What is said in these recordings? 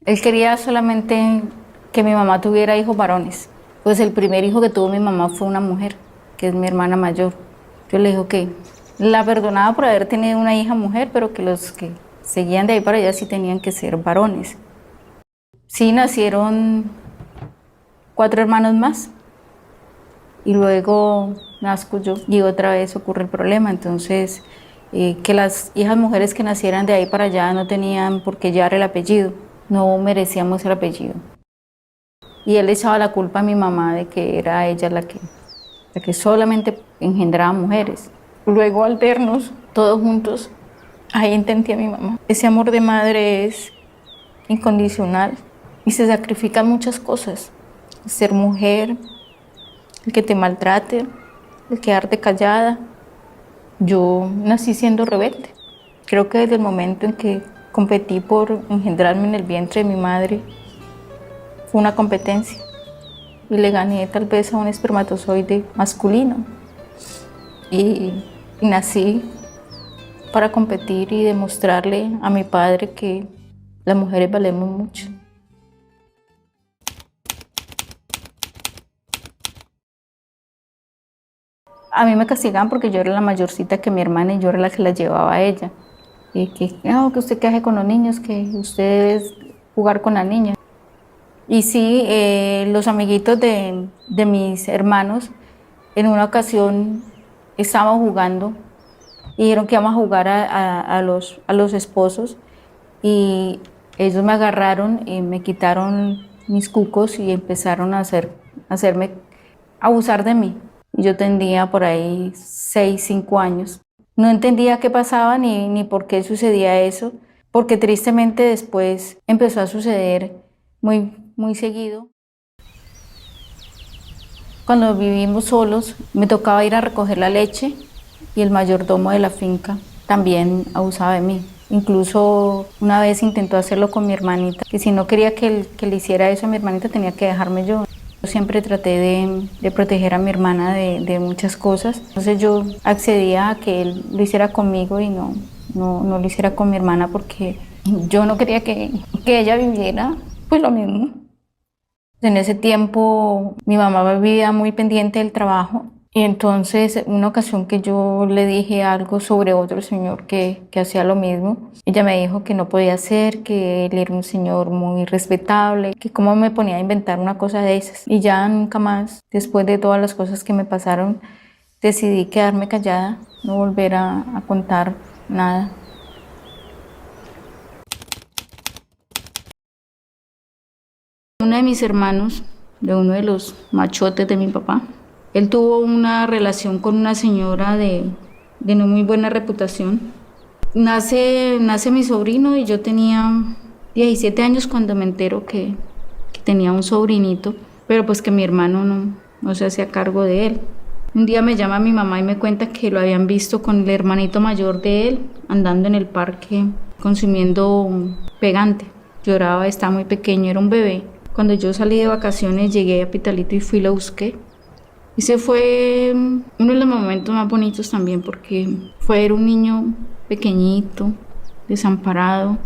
Él quería solamente que mi mamá tuviera hijos varones. Pues el primer hijo que tuvo mi mamá fue una mujer, que es mi hermana mayor. Yo le dije que la perdonaba por haber tenido una hija mujer, pero que los que seguían de ahí para allá sí tenían que ser varones. Sí, nacieron 4 hermanos más y luego nazco yo y otra vez ocurre el problema. Entonces, que las hijas mujeres que nacieran de ahí para allá no tenían por qué llevar el apellido, no merecíamos el apellido. Y él le echaba la culpa a mi mamá de que era ella la que solamente engendraba mujeres. Luego al vernos todos juntos, ahí entendí a mi mamá. Ese amor de madre es incondicional y se sacrifican muchas cosas. Ser mujer, el que te maltrate, el quedarte callada. Yo nací siendo rebelde. Creo que desde el momento en que competí por engendrarme en el vientre de mi madre, fue una competencia y le gané tal vez a un espermatozoide masculino. Y nací para competir y demostrarle a mi padre que las mujeres valemos mucho. A mí me castigaban porque yo era la mayorcita que mi hermana y yo era la que la llevaba a ella. Y que usted qué hace con los niños, que usted debe jugar con la niña. Y sí, los amiguitos de mis hermanos, en una ocasión estábamos jugando y dijeron que íbamos a jugar a los esposos y ellos me agarraron y me quitaron mis cucos y empezaron a hacerme abusar de mí. Yo tenía por ahí 6, 5 años. No entendía qué pasaba ni por qué sucedía eso, porque tristemente después empezó a suceder muy seguido. Cuando vivimos solos, me tocaba ir a recoger la leche y el mayordomo de la finca también abusaba de mí. Incluso una vez intentó hacerlo con mi hermanita, que si no quería que le hiciera eso a mi hermanita tenía que dejarme yo. Yo siempre traté de proteger a mi hermana de muchas cosas. Entonces yo accedía a que él lo hiciera conmigo y no lo hiciera con mi hermana porque yo no quería que ella viviera pues lo mismo. En ese tiempo mi mamá vivía muy pendiente del trabajo y entonces una ocasión que yo le dije algo sobre otro señor que hacía lo mismo, ella me dijo que no podía ser, que él era un señor muy respetable, que cómo me ponía a inventar una cosa de esas. Y ya nunca más, después de todas las cosas que me pasaron, decidí quedarme callada, no volver a contar nada. Uno de mis hermanos, de uno de los machotes de mi papá, él tuvo una relación con una señora de no muy buena reputación. Nace mi sobrino y yo tenía 17 años cuando me entero que tenía un sobrinito, pero pues que mi hermano no se hacía cargo de él. Un día me llama mi mamá y me cuenta que lo habían visto con el hermanito mayor de él, andando en el parque consumiendo pegante. Lloraba, estaba muy pequeño, era un bebé. Cuando yo salí de vacaciones llegué a Pitalito y fui y lo busqué. Ese fue uno de los momentos más bonitos también porque era un niño pequeñito, desamparado,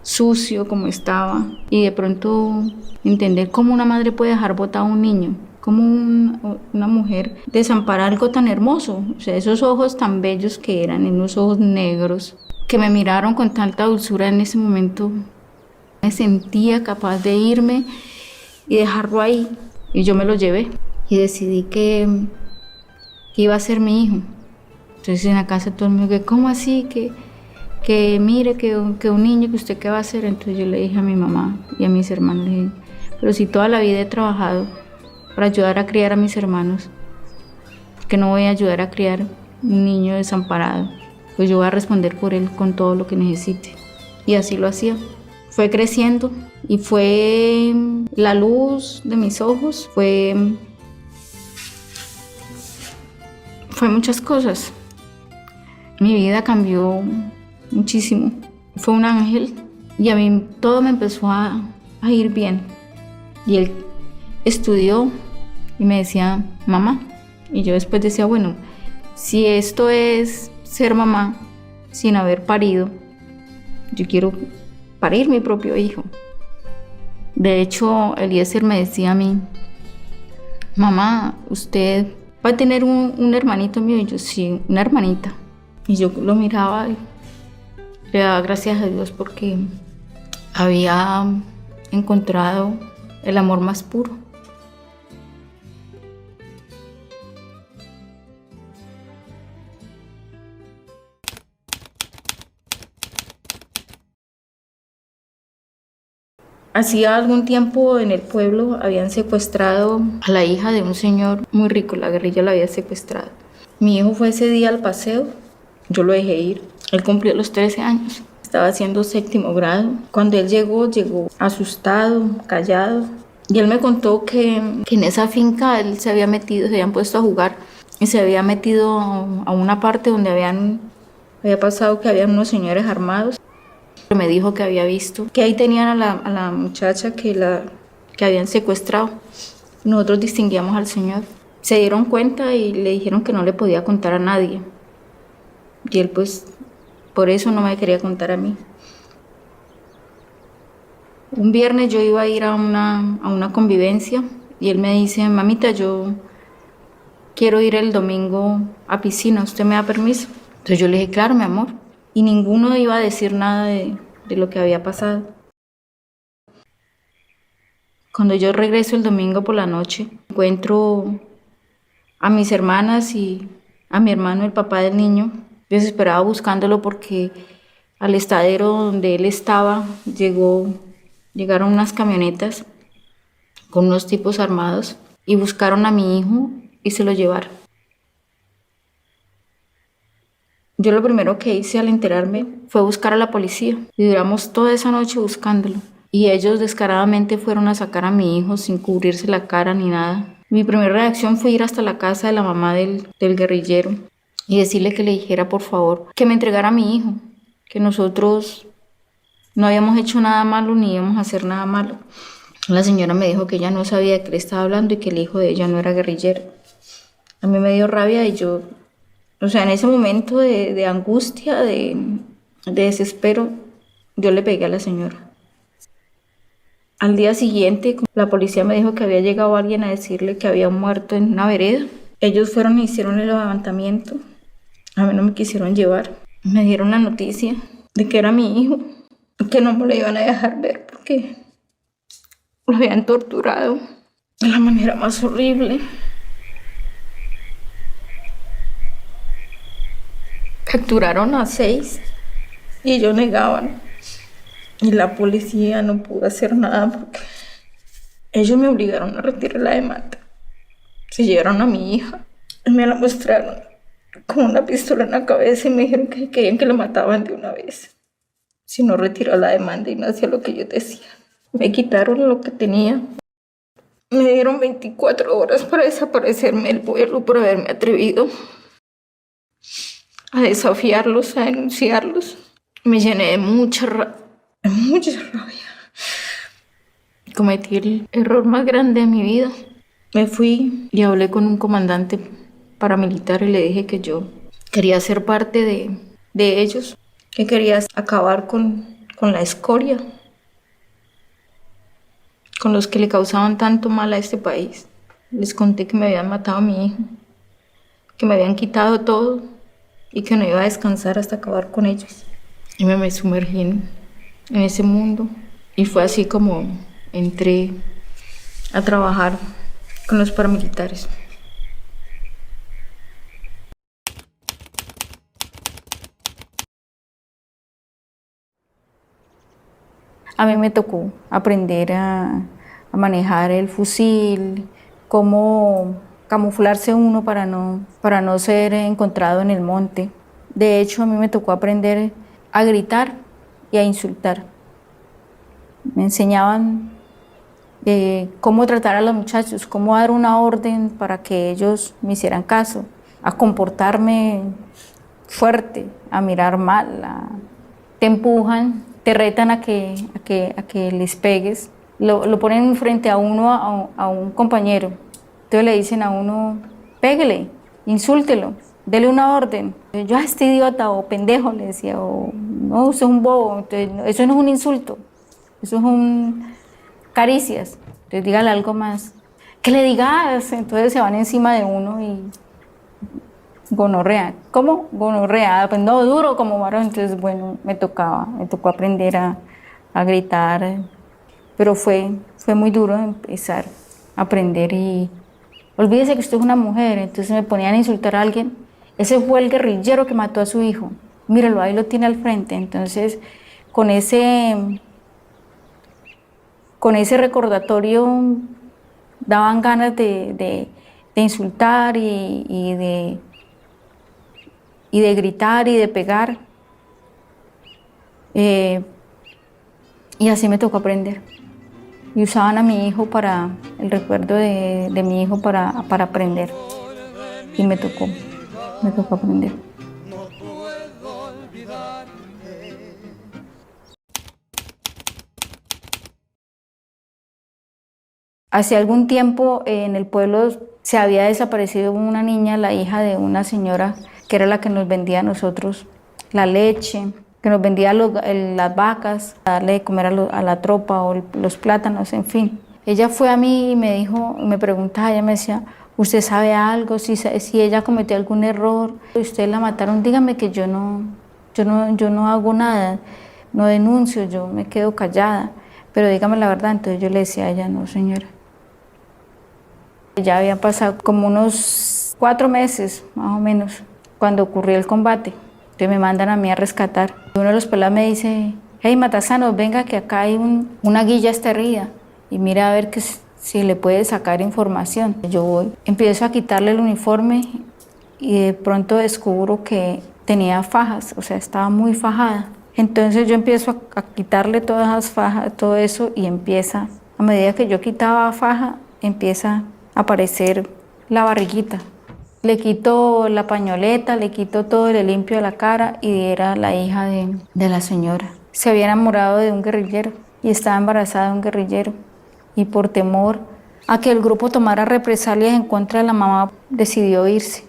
sucio como estaba y de pronto entender cómo una madre puede dejar botado a un niño, cómo una mujer desampara algo tan hermoso, o sea, esos ojos tan bellos que eran, en unos ojos negros que me miraron con tanta dulzura en ese momento. Me sentía capaz de irme y dejarlo ahí y yo me lo llevé y decidí que iba a ser mi hijo. Entonces en la casa todo el mundo que ¿cómo así? Que mire que un niño, que usted qué va a hacer. Entonces yo le dije a mi mamá y a mis hermanos, le dije, pero si toda la vida he trabajado para ayudar a criar a mis hermanos, ¿por qué no voy a ayudar a criar un niño desamparado? Pues yo voy a responder por él con todo lo que necesite. Y así lo hacía. Fue creciendo y fue la luz de mis ojos, fue muchas cosas. Mi vida cambió muchísimo. Fue un ángel y a mí todo me empezó a ir bien. Y él estudió y me decía, mamá. Y yo después decía, bueno, si esto es ser mamá sin haber parido, yo quiero parir mi propio hijo. De hecho, Eliezer me decía a mí, mamá, usted va a tener un hermanito mío. Y yo, sí, una hermanita. Y yo lo miraba y le daba gracias a Dios porque había encontrado el amor más puro. Hacía algún tiempo en el pueblo habían secuestrado a la hija de un señor muy rico, la guerrilla la había secuestrado. Mi hijo fue ese día al paseo, yo lo dejé ir, él cumplió los 13 años, estaba haciendo 7º grado. Cuando él llegó asustado, callado, y él me contó que en esa finca él se habían puesto a jugar y se había metido a una parte donde había pasado que habían unos señores armados. Me dijo que había visto que ahí tenían a la muchacha que habían secuestrado. Nosotros distinguíamos al señor. Se dieron cuenta y le dijeron que no le podía contar a nadie. Y él pues por eso no me quería contar a mí. Un viernes yo iba a ir a una convivencia y él me dice, mamita, yo quiero ir el domingo a piscina, ¿usted me da permiso? Entonces yo le dije, claro, mi amor. Y ninguno iba a decir nada de lo que había pasado. Cuando yo regreso el domingo por la noche, encuentro a mis hermanas y a mi hermano, el papá del niño, desesperado buscándolo porque al estadero donde él estaba llegaron unas camionetas con unos tipos armados y buscaron a mi hijo y se lo llevaron. Yo lo primero que hice al enterarme fue buscar a la policía y duramos toda esa noche buscándolo. Y ellos descaradamente fueron a sacar a mi hijo sin cubrirse la cara ni nada. Mi primera reacción fue ir hasta la casa de la mamá del guerrillero y decirle que le dijera por favor que me entregara a mi hijo, que nosotros no habíamos hecho nada malo ni íbamos a hacer nada malo. La señora me dijo que ella no sabía de qué le estaba hablando y que el hijo de ella no era guerrillero. A mí me dio rabia y yo... O sea, en ese momento de angustia, de desespero, yo le pegué a la señora. Al día siguiente, la policía me dijo que había llegado alguien a decirle que había muerto en una vereda. Ellos fueron y hicieron el levantamiento. A mí no me quisieron llevar. Me dieron la noticia de que era mi hijo, que no me lo iban a dejar ver porque lo habían torturado de la manera más horrible. Capturaron a 6 y ellos negaban. Y la policía no pudo hacer nada porque ellos me obligaron a retirar la demanda. Se llevaron a mi hija y me la mostraron con una pistola en la cabeza y me dijeron que querían que la mataban de una vez si no retiraba la demanda y no hacía lo que yo decía. Me quitaron lo que tenía. Me dieron 24 horas para desaparecerme del vuelo por haberme atrevido a desafiarlos, a denunciarlos. Me llené de mucha rabia. Cometí el error más grande de mi vida. Me fui y hablé con un comandante paramilitar y le dije que yo quería ser parte de ellos, que quería acabar con la escoria, con los que le causaban tanto mal a este país. Les conté que me habían matado a mi hijo, que me habían quitado todo y que no iba a descansar hasta acabar con ellos. Y me sumergí en ese mundo y fue así como entré a trabajar con los paramilitares. A mí me tocó aprender a manejar el fusil, cómo camuflarse uno para no ser encontrado en el monte. De hecho, a mí me tocó aprender a gritar y a insultar. Me enseñaban cómo tratar a los muchachos, cómo dar una orden para que ellos me hicieran caso, a comportarme fuerte, a mirar mal, te empujan, te retan a que les pegues, lo ponen frente a uno, a un compañero. Entonces le dicen a uno, pégale, insúltelo, dele una orden. Yo, este idiota o pendejo, le decía, o no, usted es un bobo. Entonces, eso no es un insulto, eso es un caricias. Entonces dígale algo más. Que le digas, entonces se van encima de uno y gonorrea. ¿Cómo? Gonorrea, pues no, duro como varón. Entonces, bueno, me tocó aprender a gritar, pero fue muy duro empezar a aprender y olvídese que usted es una mujer. Entonces me ponían a insultar a alguien. Ese fue el guerrillero que mató a su hijo. Míralo, ahí lo tiene al frente. Entonces, con ese recordatorio daban ganas de insultar y de gritar y de pegar. Y así me tocó aprender. Y usaban a mi hijo para el recuerdo de mi hijo para aprender. Y me tocó aprender. Hace algún tiempo en el pueblo se había desaparecido una niña, la hija de una señora que era la que nos vendía a nosotros la leche, que nos vendía las vacas, a darle de comer a la tropa o los plátanos, en fin. Ella fue a mí y me dijo, me preguntaba, ella me decía, ¿usted sabe algo? Si ella cometió algún error, usted la mataron, dígame que yo no hago nada, no denuncio, yo me quedo callada, pero dígame la verdad. Entonces yo le decía a ella, no señora. Ya había pasado como unos 4 meses, más o menos, cuando ocurrió el combate. Entonces me mandan a mí a rescatar. Uno de los pelados me dice, hey Matasanos, venga que acá hay una guilla está herida y mira a ver si le puede sacar información. Yo voy, empiezo a quitarle el uniforme y de pronto descubro que tenía fajas, o sea, estaba muy fajada. Entonces yo empiezo a quitarle todas las fajas, todo eso, y empieza, a medida que yo quitaba faja, empieza a aparecer la barriguita. Le quito la pañoleta, le quito todo, le limpio la cara y era la hija de la señora. Se había enamorado de un guerrillero y estaba embarazada de un guerrillero. Y por temor a que el grupo tomara represalias en contra de la mamá, decidió irse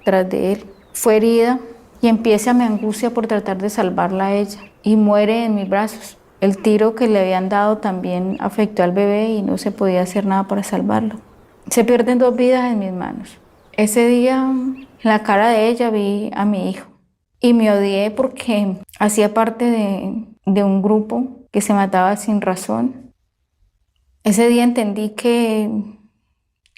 tras de él. Fue herida y empieza mi angustia por tratar de salvarla a ella. Y muere en mis brazos. El tiro que le habían dado también afectó al bebé y no se podía hacer nada para salvarlo. Se pierden 2 vidas en mis manos. Ese día, en la cara de ella vi a mi hijo y me odié porque hacía parte de un grupo que se mataba sin razón. Ese día entendí que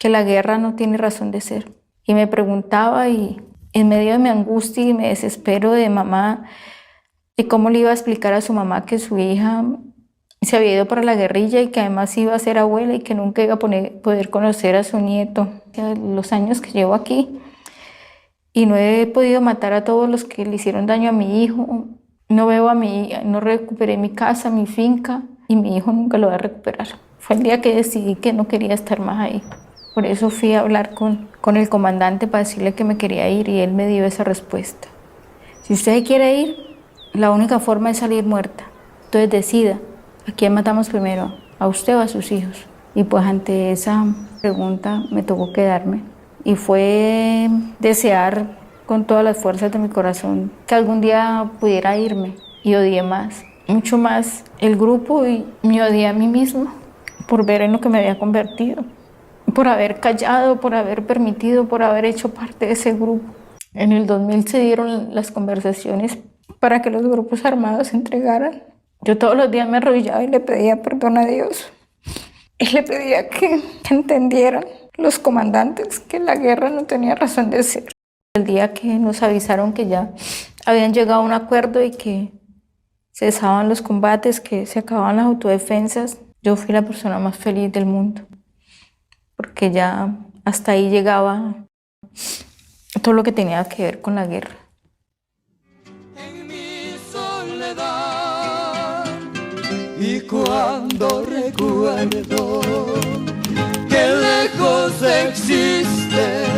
la guerra no tiene razón de ser. Y me preguntaba, y en medio de mi angustia y mi desespero de mamá, de cómo le iba a explicar a su mamá que su hija se había ido para la guerrilla y que además iba a ser abuela y que nunca iba a poder conocer a su nieto. Los años que llevo aquí y no he podido matar a todos los que le hicieron daño a mi hijo. No recuperé mi casa, mi finca, y mi hijo nunca lo va a recuperar. Fue el día que decidí que no quería estar más ahí. Por eso fui a hablar con el comandante para decirle que me quería ir y él me dio esa respuesta. Si usted quiere ir, la única forma es salir muerta. Entonces decida. ¿A quién matamos primero? ¿A usted o a sus hijos? Y pues ante esa pregunta me tocó quedarme. Y fue desear con todas las fuerzas de mi corazón que algún día pudiera irme. Y odié más, mucho más el grupo y me odié a mí mismo por ver en lo que me había convertido. Por haber callado, por haber permitido, por haber hecho parte de ese grupo. En el 2000 se dieron las conversaciones para que los grupos armados se entregaran. Yo todos los días me arrodillaba y le pedía perdón a Dios. Y le pedía que entendieran los comandantes que la guerra no tenía razón de ser. El día que nos avisaron que ya habían llegado a un acuerdo y que cesaban los combates, que se acababan las autodefensas, yo fui la persona más feliz del mundo. Porque ya hasta ahí llegaba todo lo que tenía que ver con la guerra. Y cuando recuerdo que lejos existes,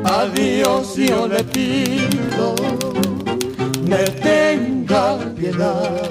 a Dios yo le pido me tenga piedad.